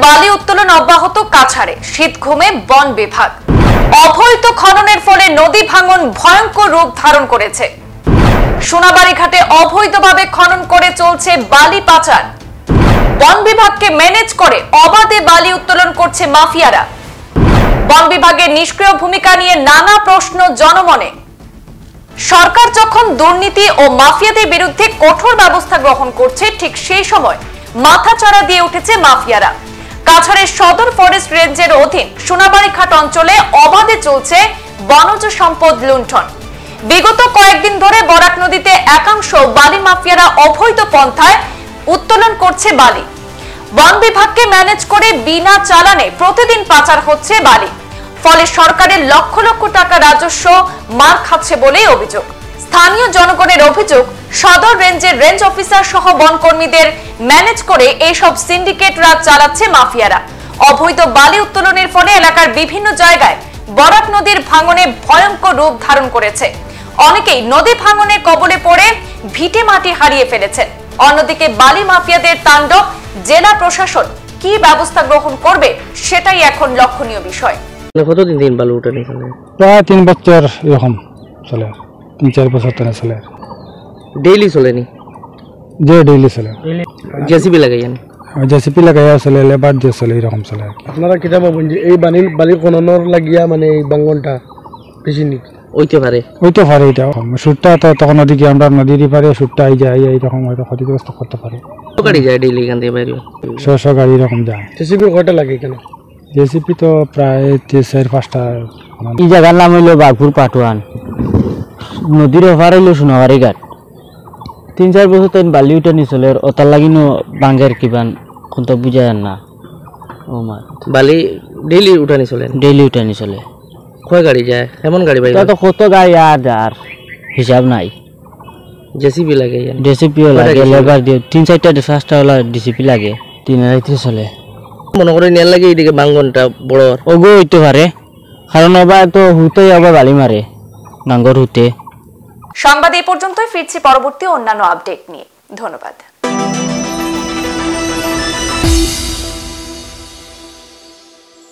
বালি উত্তোলন অব্যাহত কাছাড়ে, শীত ঘুমে বন বিভাগ। অবৈধ খননের ফলে নদী ভাঙন ভয়ঙ্কর রূপ ধারণ করেছে। সোনাবাড়ি ঘাটে অবৈধভাবে খনন করে চলছে বালি পাচার। বন বিভাগকে ম্যানেজ করে অবাধে বালি উত্তোলন করছে মাফিয়ারা। বন বিভাগের নিষ্ক্রিয় ভূমিকা নিয়ে নানা প্রশ্ন জনমনে। সরকার যখন দুর্নীতি ও মাফিয়াদের বিরুদ্ধে কঠোর ব্যবস্থা গ্রহণ করছে, ঠিক সেই সময় মাথাচাড়া দিয়ে উঠেছে মাফিয়ারা। কাছাড়ের সদর ফরেস্ট রেঞ্জের অধীন সোনাবাড়ি ঘাট অঞ্চলে অবাধে চলছে বনজ সম্পদ লুণ্ঠন। বিগত কয়েকদিন ধরে বরাক নদীতে একাংশ বালি মাফিয়ারা অবৈধ পন্থায় উত্তোলন করছে বালি। বন বিভাগকে ম্যানেজ করে বিনা চালানে প্রতিদিন পাচার হচ্ছে বালি। ফলে সরকারের লক্ষ লক্ষ টাকা রাজস্ব মার খাচ্ছে বলেই অভিযোগ। স্থানীয় জনগণের অভিযোগ, সদর রেঞ্জের রেঞ্জ অফিসার সহ বনকর্মীদের ম্যানেজ করে এইসব সিন্ডিকেট রাজ চালাচ্ছে মাফিয়ারা। অবৈধ বালি উত্তোলনের ফলে এলাকার বিভিন্ন জায়গায় বরাক নদীর ভাঙনে ভয়ঙ্কর রূপ ধারণ করেছে। অনেকেই নদী ভাঙনের কবলে পড়ে ভিটে মাটি হারিয়ে ফেলেছেন। অন্যদিকে বালি মাফিয়াদের তাণ্ডব, জেলা প্রশাসন কি ব্যবস্থা গ্রহণ করবে সেটাই এখন লক্ষণীয় বিষয়। কতদিন দিন বালু উঠানি চলে? প্রায় 3 বছর এরকম চলে, 3-4 বছর ধরে চলে। ডেইলি চলেনি? যে ডেইলি চলে। জেসিবি লাগাইয়েন? জেসিপি লাগাইয়া চলে, লেবার দিয়ে চলে, এরকম চলে। আপনারা কিটা ভাবেন যে এই বালি খননের লাগিয়া মানে এই বাঙ্গনটা বেশি নিক ওইতে পারে? ওইতে পারে। এটা সুরটা তো তখন ওদিকে আমরা নদীরই পারে, সুরটা এই যায়, এইরকম হয়তো ক্ষতিগ্রস্ত করতে পারে। গাড়ি যায় ডেইলি এখান থেকে বাইরে? 100 গাড়ি এরকম যায়। জেসিবি কয়টা লাগে কেন? জেসিপি তো প্রায় 4-5টা। এই জায়গার নাম হইল বাঘপুর পাটুয়ান, নদীর ওপার হইল সোনাবাড়ি ঘাট। 3-4 বছর তো বালি উঠানি চলে, ওটার লাগিনো বাঙ্গের কিবান কোন তো বুঝা যান না। ও মা, বালি ডেইলি উঠানি চলে? ডেইলি উঠানি চলে। কয় গাড়ি যায়? এমন গাড়ি বাইরে? তো কত গাড়ি আর হিসাব নাই। জেসিবি লাগাইয়েন? ডিসিপিও লাগে, লেবার দিয়ে 3-4টা হলো ডিসিপি লাগে। 3 রাইতে চলে। মনে করে নেল লাগে এইদিকে বাঙ্গনটা বড় ওগো হইতে পারে, কারণ আবার তো হুতেই আবার বালি মারে নাঙ্গর হুতে। সংবাদ এই পর্যন্তই, ফিরছি পরবর্তী অন্যান্য আপডেট নিয়ে। ধন্যবাদ।